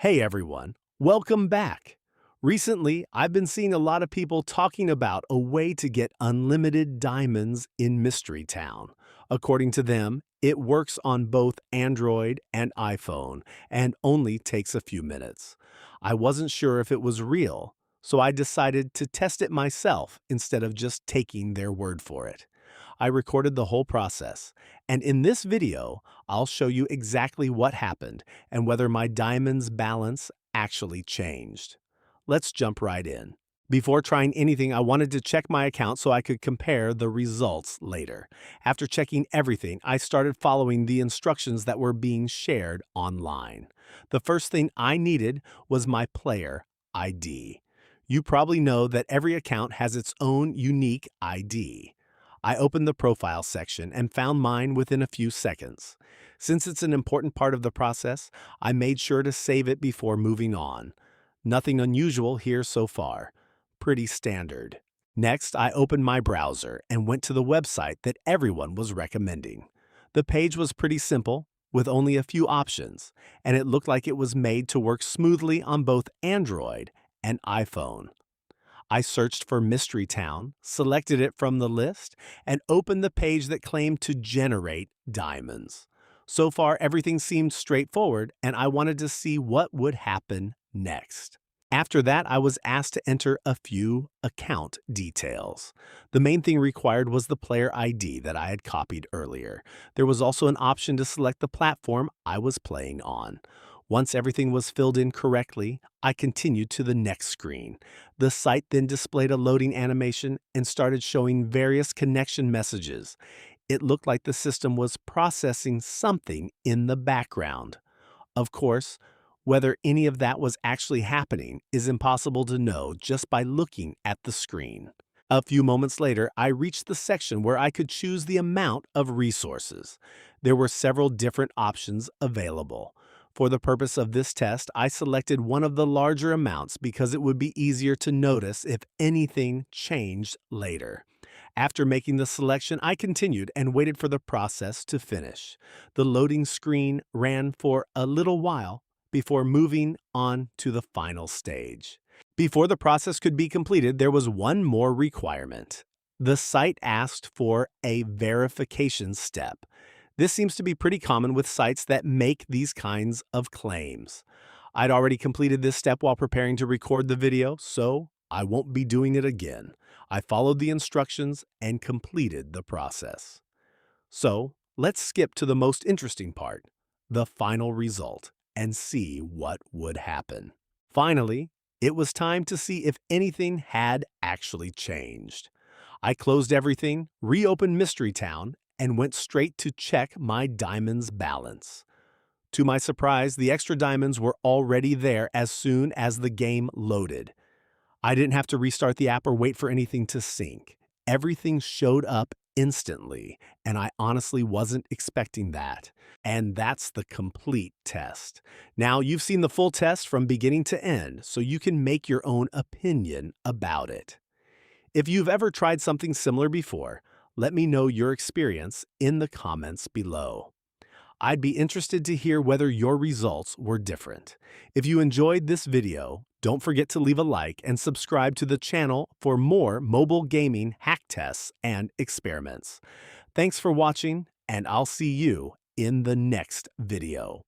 Hey everyone, welcome back. Recently, I've been seeing a lot of people talking about a way to get unlimited diamonds in Mystery Town. According to them, it works on both Android and iPhone and only takes a few minutes. I wasn't sure if it was real, so I decided to test it myself instead of just taking their word for it. I recorded the whole process, and in this video, I'll show you exactly what happened and whether my diamond's balance actually changed. Let's jump right in. Before trying anything, I wanted to check my account so I could compare the results later. After checking everything, I started following the instructions that were being shared online. The first thing I needed was my player ID. You probably know that every account has its own unique ID. I opened the profile section and found mine within a few seconds. Since it's an important part of the process, I made sure to save it before moving on. Nothing unusual here so far. Pretty standard. Next, I opened my browser and went to the website that everyone was recommending. The page was pretty simple, with only a few options, and it looked like it was made to work smoothly on both Android and iPhone. I searched for Mystery Town, selected it from the list, and opened the page that claimed to generate diamonds. So far, everything seemed straightforward, and I wanted to see what would happen next. After that, I was asked to enter a few account details. The main thing required was the player ID that I had copied earlier. There was also an option to select the platform I was playing on. Once everything was filled in correctly, I continued to the next screen. The site then displayed a loading animation and started showing various connection messages. It looked like the system was processing something in the background. Of course, whether any of that was actually happening is impossible to know just by looking at the screen. A few moments later, I reached the section where I could choose the amount of resources. There were several different options available. For the purpose of this test, I selected one of the larger amounts because it would be easier to notice if anything changed later. After making the selection, I continued and waited for the process to finish. The loading screen ran for a little while before moving on to the final stage. Before the process could be completed, there was one more requirement. The site asked for a verification step. This seems to be pretty common with sites that make these kinds of claims. I'd already completed this step while preparing to record the video, so I won't be doing it again. I followed the instructions and completed the process. So, let's skip to the most interesting part, the final result, and see what would happen. Finally, it was time to see if anything had actually changed. I closed everything, reopened Mystery Town, and went straight to check my diamonds balance. To my surprise, the extra diamonds were already there as soon as the game loaded. I didn't have to restart the app or wait for anything to sync. Everything showed up instantly, and I honestly wasn't expecting that. And that's the complete test. Now, you've seen the full test from beginning to end, so you can make your own opinion about it. If you've ever tried something similar before, let me know your experience in the comments below. I'd be interested to hear whether your results were different. If you enjoyed this video, don't forget to leave a like and subscribe to the channel for more mobile gaming hack tests and experiments. Thanks for watching, and I'll see you in the next video.